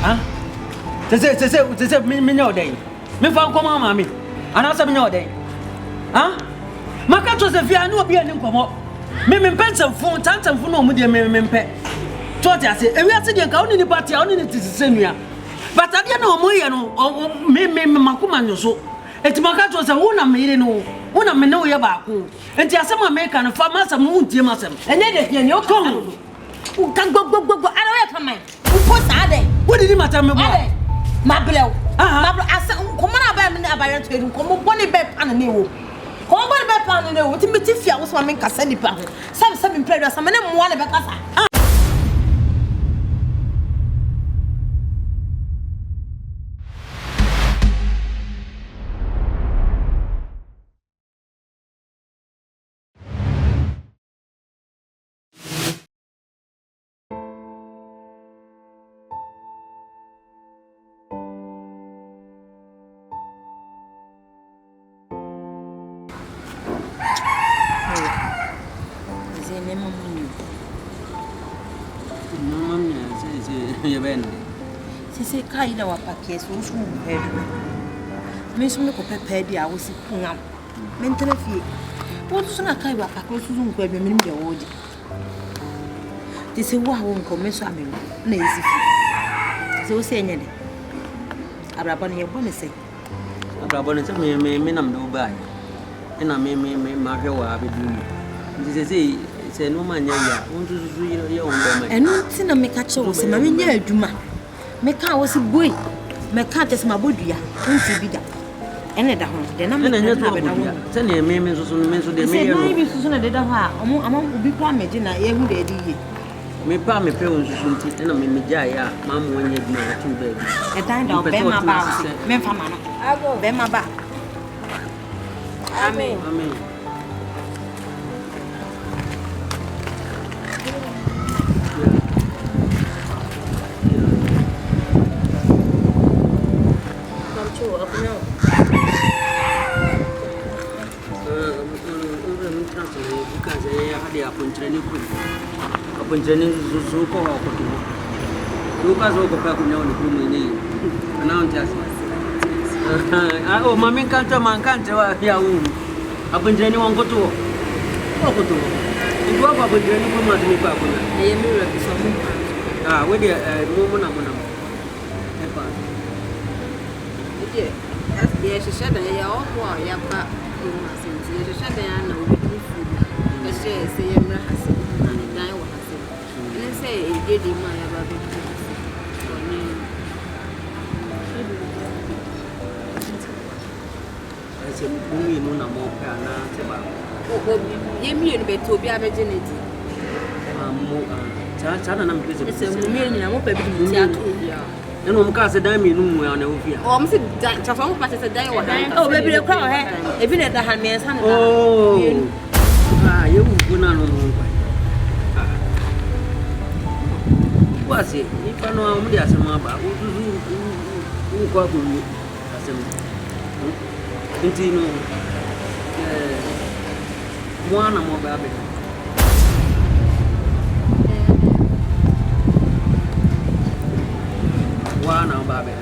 Ah? Say, me know day. Me found come on, mammy. And I said, no day. Ah? My cat was a fear, no be an income. Me pencil phone, tantum for no media, me pet. Told I say, and we are sitting down in the party, only it is the same year. But I didn't know more, me, Macuman, so. It's my cat was a woman made no. Una me know your back. And just some American and farmers and moon, dear Massam. And then you're coming. Who can go, I don't have mine. Who put that? What did you matter? My below. I said, come on, I am come on, one bed and a new. Come on, bed and a new. What if you was one make a sandy pound? Some players, some of them want about. Say, kind of a case, who's who head. Miss Moko Pepedi, I was putting up. Mental fee. What's not kind of a close room where the minimum old? They say, what won't come, Miss Amin? Lazy. So saying it. A rabban here, bonnet say. A rabban may no buy. And I may Agyeiwaah be doing. This is no man, want to do your own. And not in a make a choice, and I mean, yeah, Duma. Meka was a boy. Meka just my body. Don't be that. And at home, then I'm not having send your memes or so they may be sooner than her. Among be promising every day. Me pa me parents and I'm in the Jaya, Mamma, when you're not too bad. A time of Bema Bounce, Memphama. I go Bema back. Amen. Upon training, so called Lucas Obofour now in the room. Announce us. Oh, Mammy can't tell man can't tell here. Upon training, one go to. If you have a training, you must be back. I am here some. Ah, where the woman. Yes, she said, I all for your back. She said, I know I say, and say, it did in my about I said, we know no more. You mean to be a virginity? I'm busy. It's a million. I'm a and one cast a diamond on Efie. Oh, I'm saying that Chafon passes a day. Oh, maybe the crowd, eh? Even at the handmaid's hand. Oh, you would not know. What's it? If I know how there's some about who got you as a continue one or more baby. One or baby.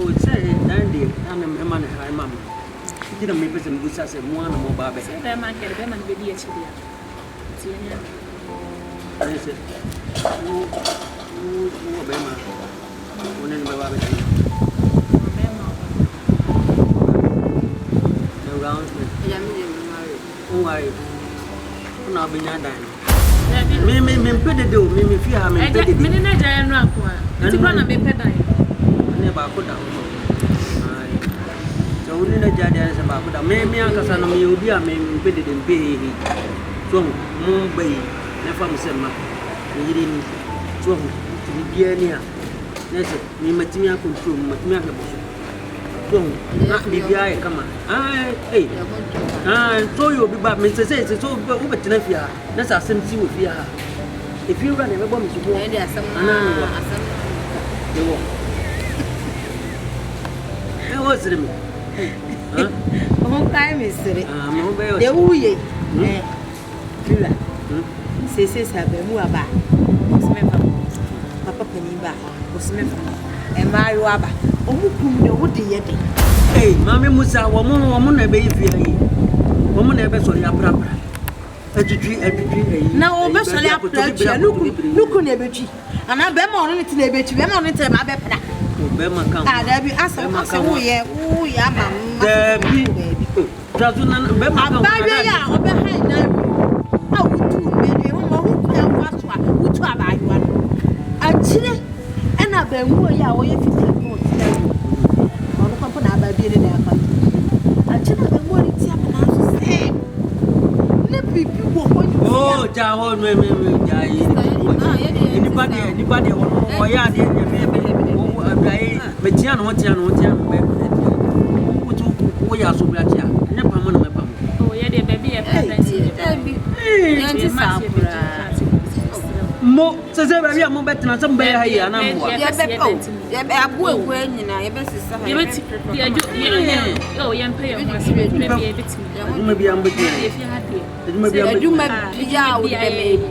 Oh, it's a dandy. I'm a man, high mamma. Didn't make some good as one or more baby. I might get them and be a chili. I said, who Bema? One in my baby. Around who I not be not dying. Me put the do, me fear I'm in the minute I am not one. It's going to be pedal. Never put down. So only the judge is about that. Maybe Uncle Son of you, dear, may put it in pay. So, more bay, never said, you didn't so to be near. Yes, me, Matimia control, Matimia. Not be the come on. I told you about Mr. Says it's over to Efie. That's a same thing with you. If you run, everyone to go, and there's some. What's it? What time is it? The Wura. Says, have a Wura. Papa Penimba, was me and Mario Abba. Oh, what do you think? Hey, Mammy Musa, woman, a baby, woman never saw your proper. Now, best look on a bitchy. And I bet on it in a bitch, them on it, my bepra. Bema come. There be asked, oh, yeah, mamma. There be baby. Doesn't Bema come. Oh, behind them. How to baby, who to about one. And Chile, and I've been who you are if you don't come about being in their country. And Chile, the word it's happening to say. Oh, Jahon, anybody, oh, yeah, Metian, what you are so bad. Never mind. Oh, yeah, baby, Mo, says every moment, and some bear here, and I'm young pay maybe I'm with you. Maybe I'm with you.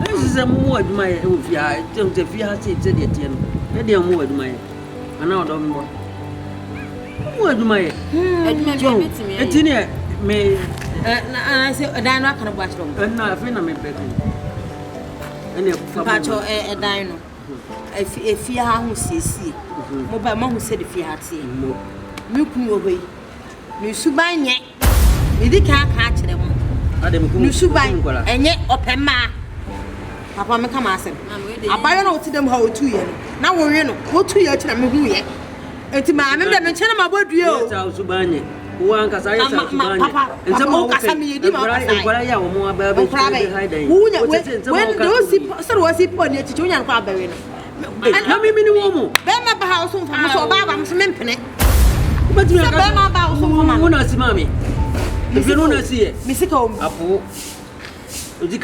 This is a more my Efie. I don't if you have said it. Maybe I'm more my. I know don't more. What my? It's in here. May I say, and I'm not going to watch them. And now I think I'm a better. And if Pacho a dino. If you have see, mobile mom said if you had seen, look me away. You should buy yet. We can't catch them. You should buy and yet open ma. Papa, me come ask him. I buy an to them how 2 years. Now we're in. What 2 years to me? It's my remember mention my word. You to buy it. One cause I saw Papa and some more Casami. What I am more about hiding. Who was he put near to Junior Crabberry? How many women? Bema house from Baba, some implement. But you are about some mammy. If you don't see it, Miss Combe. Baby,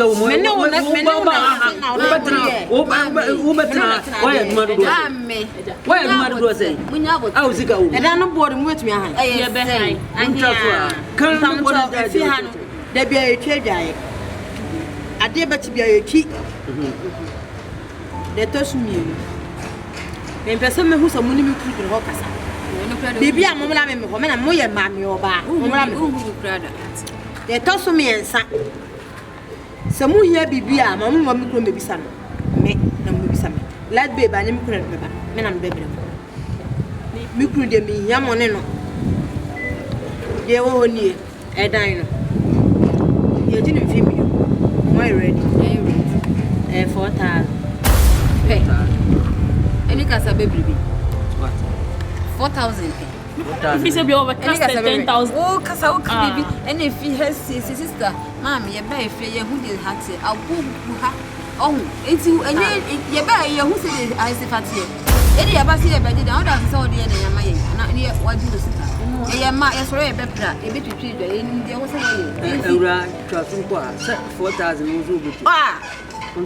I'm a woman, and my mammy or bar. They toss me and son. Some here be beer, mamma, maybe some. Make them be some. Let baby, I am couldn't remember. Men and baby. You couldn't be young on it. They were near a dino. You didn't feel me. Why ready? 4,000. Pay. Any casa baby. 4,000. If it's over 10,000. Oh, Casa baby. And if he has his sister, Mammy, a bay for you who did have to. I'll go. Oh, it's you and you bay, who said I say fatty. Any of us here, but the other saw the end of my not near what you sit. I am my sorry, better. A bit between the end. There was a 4,000. Ah! To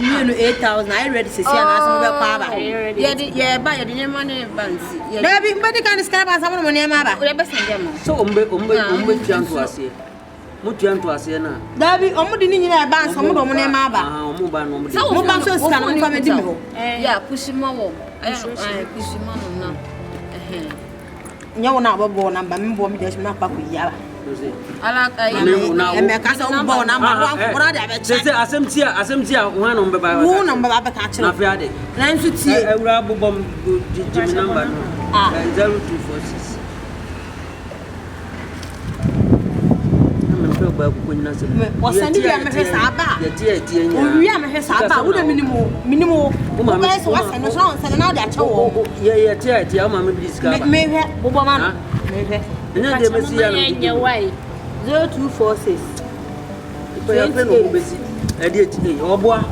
me, 8,000. I read to see yeah, buy the money bands. Everybody can describe as someone near my back. So, to us here. Mutuan to us here now. Davy, almost didn't you advance some of my mother? So, Mobile stand from a demo. Yeah, push him over. I push him on now. You're not born, and I'm born, there's not back with Yara. I like my cousin born. I'm one number by one number of a catcher of Yadi. Then to see a rubber bomb number 0246. Was sending me a Saba. We are a Saba, who minimal. Was and so and now that yeah, mamma, discover. Maybe Bobaman. And then they must see Agyeiwaah 0246. I did today. Obofour.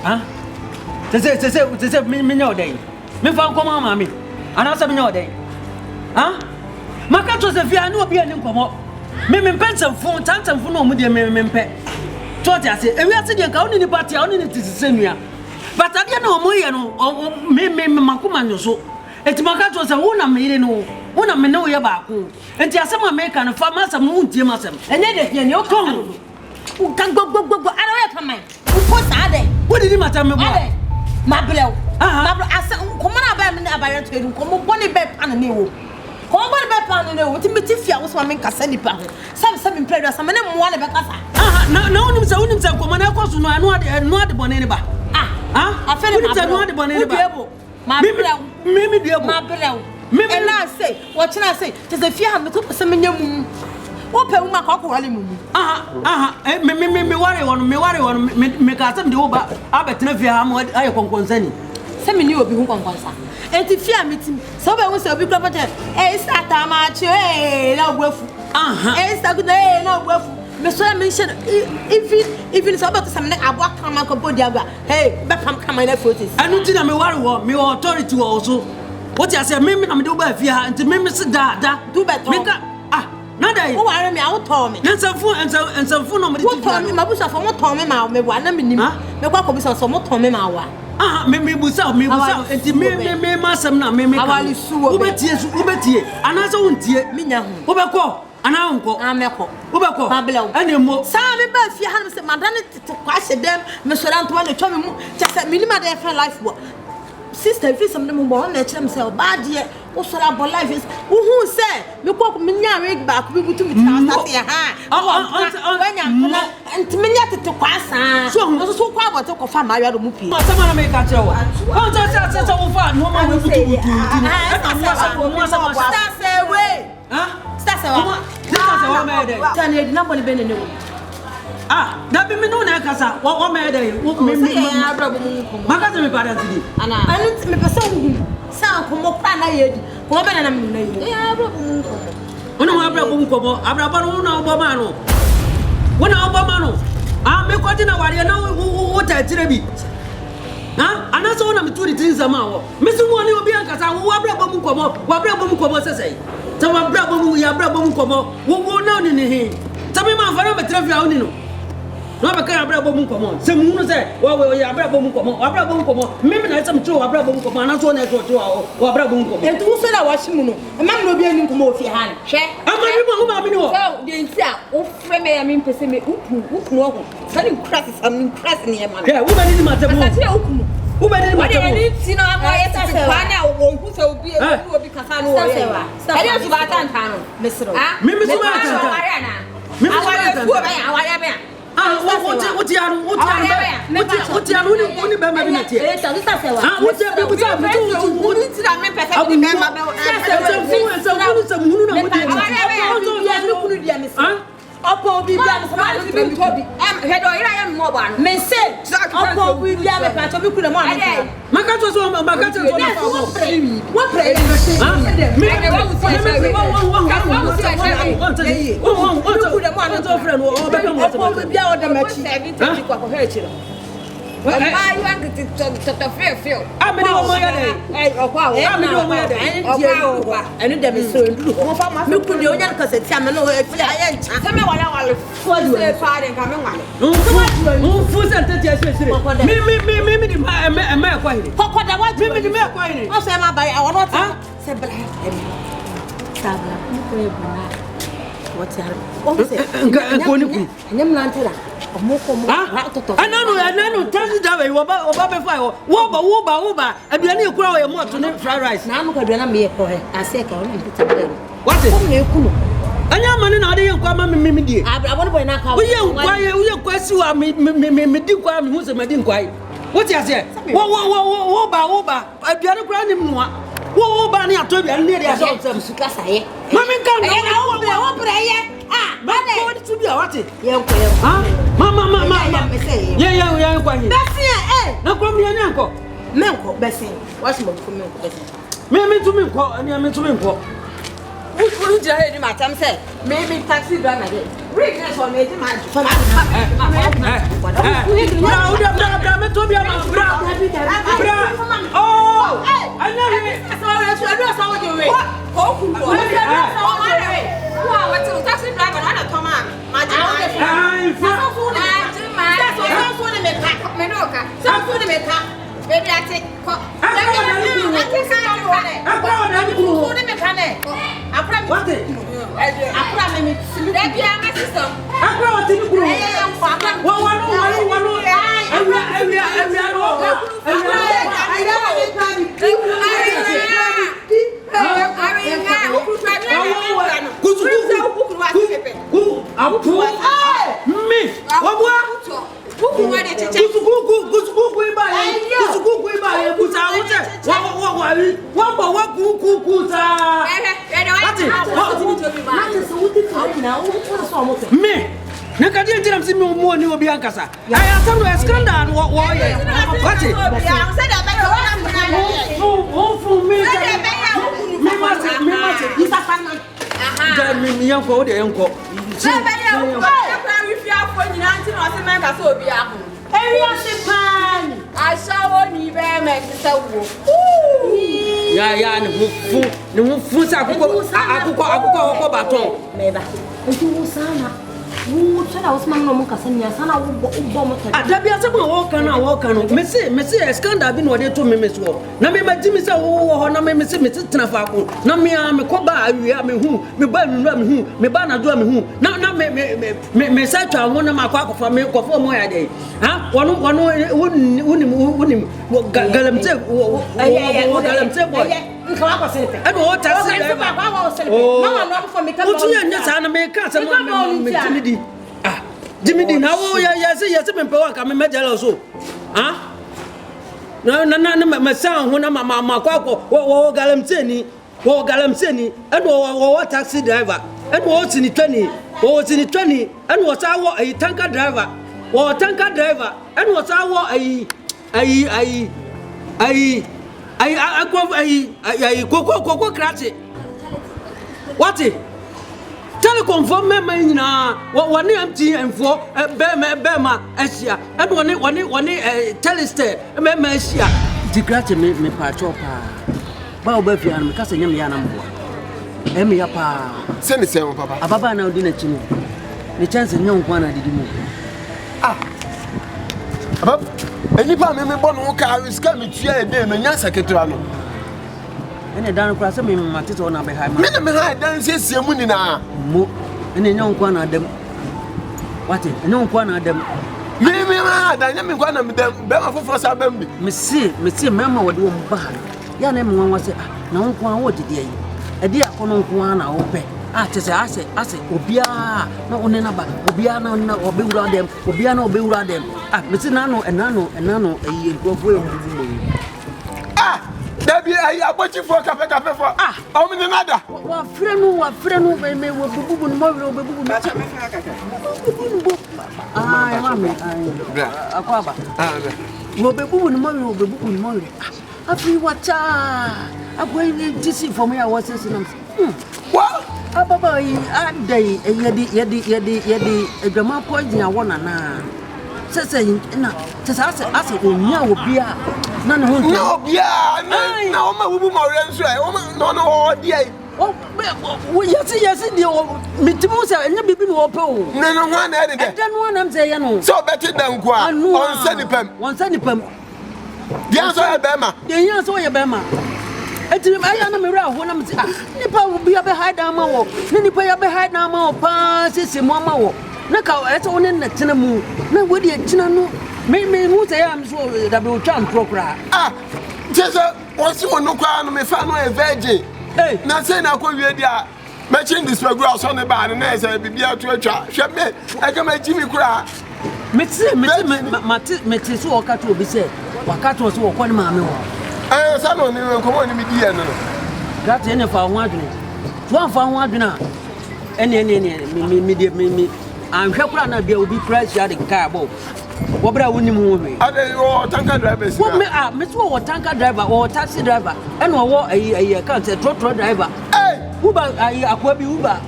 Huh? They me no day. Me found come on, mammy. And I said, me no day. Huh? My cat was a fear, no be an income. Me pencil phone, tantum for no medium, me pet. I say, and we are sitting down in the party, only it is the same year. but I don't know more, me Makuma so. It's Makato, a woman made no, one of me know your back. And just some American farmers and moon Timasam. And then you're come. Who can go, I don't have mine. What are they? What did you matter? My below. I said, come on, about to come on, one bed and a new. Come on, bed and a new. What if I was one Cassandra? Some players, some of them want about us. No, no, so come on, I was not the bonnet. I feel it's not the bonnet. My below, maybe dear, my below. Maybe I say, what can I say? Tis a fear of the some in your moon. Open my cock, me worry on me custom do, but I bet never am what I can concern. Some knew will be who can concern. And if you are meeting, so I was a big property. Eh, Satamacho, eh, no wolf. Eh, Saturday, no wolf. Mr. mentioned if it's about something I walk on my compodia. Hey, but come in footage. I don't think I'm a worry, me authority also. What I say, maybe I'm doing if you are to me, Mr. Dada, do better. Nada, who are me out of me? And some food and some food. Nobody told me, my bush of what Tommy Mao, me one minute. The walk of some more Tommy Mawa. Maybe Bussau, me was and me, Massam, me, I will sue Ubeti, and I don't hear me now. Ubako, and uncle, Ameko, Ubako, Babylon, and you more. Sammy Buff, you have Madame to question them, Mr. Antoine, told me just a minimum day for life. Sister, if some of them born, let themselves bad yet. What's about life is who said, you walk me back, we would do it. And to me, to pass. So quite what took a farm, I had to move. Someone make a joke. Oh, that's all far. No one will do it. That's the way. That's all. That's nobody been in the way. That be me no na kasa. What made they? My cousin me parents did. I need me person. Sound come up na yedi. Come be na me na yedi. Eh abrabu nko. Ono abrabu nko. Abrabu no Obama no. Wona Obama no. Me kwati na wari na wo ta tire bi. Anaso wona me turi tin sama wo. Me su mo ni obi ankasa wo abrabu nko mo. Wo abrabu nko mo sesei. Ta wo abrabu ya abrabu nko mo. Wo na ni he. Ta me ma fa na me trafia oni no. No be kan abra bomu komo se mu no se wo ya abra bomu komo me na se mtro abra bomu komo na so na to wo abra bomu komo entu so na wa shimu no e ma no bi ani komo ofie han hwe amani mo ma bi no so de nti a wo frɛ me ya me mpese me ukunu ho sani crass ni e ma no wo ba ni ma tebo wo ba ni ma tebo wo ni ti no ama ye ta se kwa na wo hu se obi obi kasa no wo ye e de so ba tanta no mesro me so ba tanta me so ba tanta awaya be what you Opo bi bia so ma bi tobi hedo ira ya mo ba no me say opo bi bia me pa to bi ku na mo an maka to so maka to so wo pray Well, I want to feel. I'm a little more. And it is so. Look to the onion because it's a man. Tell me what I will for you. Coming on. Who fools and maybe my quite. What I want to be the quite. I'll say my by our not say what's Anano, tell you that way. Woba. I be any crowd more to fried rice. Now I'm going to be a boy. I say, what is it? I am man in other come me. I want to know how we are question me do quite who's a medin quite. What you say? Woba. I be a grand him. Woba near to be near the adults. Mamma can Mama, to be a what? Mama, yeah, quite. Bessie, no come here, Uncle. Melko, Bessie, what's more for Melko? Maybe to me, call and I'm to me. Who couldn't you hear my time say? Maybe taxi driver. Rickness or made him. Oh, I know taxi driver, I don't come out. My Messi scandal been what they told me, Miss War. Now, me, my Jimmy said, oh, now, me, Mrs. Tanafaco. Now, me, I'm a coba, me, who, me, burn, who, me, banner, drum, who. Now, me, such a one of my quack for me, for more day. Huh? One, wouldn't Galamte, and what I said, oh, Jimmy, now, yes, I'm a medal also. Huh? No, my son, when I'm a quack, or Galamseni, and what taxi driver, and what's in the 20, and what's our a tanker driver, or tanker driver, and what's our cocoa cratchy. What it? Telecom for me, one empty and for a Bema, Asia, and one telester, a Mesia. The gratia made me patropa. Bow Buffy and Cousin Yamianambo. Emmy Apa. Send it, Papa. Ababa now dinner to me. The chance of young one I did move. Any part of me born who carries coming to a day, and yes, I can tell you. And a down across me, Matito on behind me. I don't see your money now. And a young one of them. What a young one of them. Maybe I am one of them. Bema for Sabem. Monsieur, Mamma would do bad. Your name was no one what did you? A dear Conoquana open. I say, Obia, no one number, Obiano, or build on them, Obiano, build on them. Mr. Nano, and Nano, a go for Debbie, I am watching for cafe for how many another? What friend who may will be more. I will be more. I feel what I'm going to see for me. I was saying, what? Ababa, I day, yedi, a grandma pointing at one another. Saying, no, just ask it, no, beer. No, beer, no, my woman, no, dear. Oh, yes, me to Musa, and you be no pole. No, one added, and then one I'm saying, so better than one sunny pump. The answer, Bama, the answer, Bama. I am a mirror when I'm saying, Nipper will be a behind our mouth, Nipper behind our mouth, passes in one mouth. Naka, that's on in the Tinamu. No, would you, Tinanu? May move, I am so that will try and procure. Just what's you no crown, my family a virgin. Hey, not saying I could be there. Matching this for gross on the bar and as I be able to a child. Shut me, I can make Jimmy cry. Mrs. Walker to be said. Wakato was one mammy. I am on you come on me, dear. Got any for one. One for one dinner. Me. I'm sure that there will be price yard in Cabo. What about winning movie? Are they all tanker drivers? What me are Miss War tanker driver or taxi driver? And what a can't say truck driver. Hey, Uber, I aquabi Uber.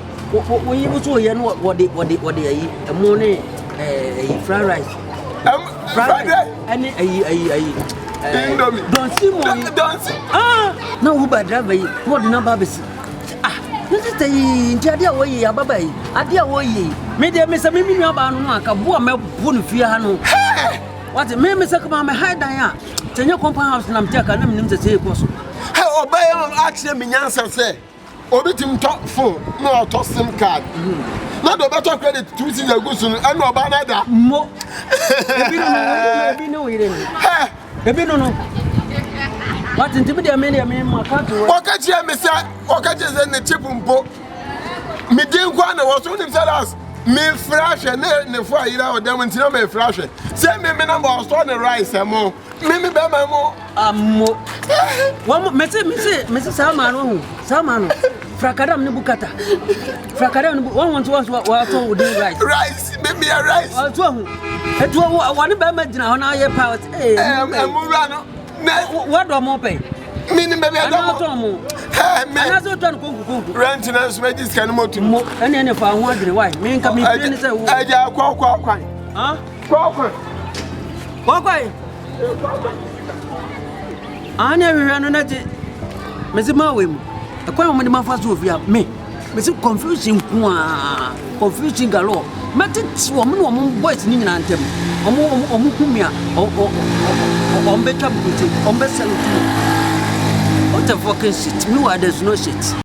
When you was so you know what they a morning fried rice. Fried rice. And don't see more. Don't see. No Uber driver. What number is? This is the India way, Ababai. Adia way. Maybe Miss Mimmy about Naka, Boa, my Bunfia. What a man, Mr. Come, my high Diana. Tenya compound house na mteka na mnim tete ekoso. Hey, obey actually me nyansa say. Obi tim top phone, no top SIM card. Na do better credit 2 years ago so and no ba na da. Mo. Ebi no ire ni. Hey, ebi no. What ntimi de me account wo. Wakachi me say, wakachi say ne chip mpo. Me din kwa na wo so nim say last. Me flash ne fo ayira o dem ntina me flash. Say me number o store the rice mo. Me be my mo. Amo. Wo me say sama no hu. Sama no. Frakaram ne bukata. Frakaram ne won want wa to wo dey rice. Rice, me a rice. O to hu. Etu wo ne be ma gina ho na ye power. Wura no. What do mo pay? Me ni be be do mo. Me. Ana so ton konku. Rent na so me dis kan mo tu. Mo ene ne fa ho adwene why? Me nka me pray ni say wo. Aja kwa. Ha? Kwa. Kwa. Ana hwehwe no na je. Me se ma we mu. Ekwan mo de ma fa so ofia me. Me se confusion confusion galore. Matiti wo mo boys ni nyina ntem. Omo kumia. Ombe tabuti. Ombe saluti. What the fucking shit? Me why there's no shit.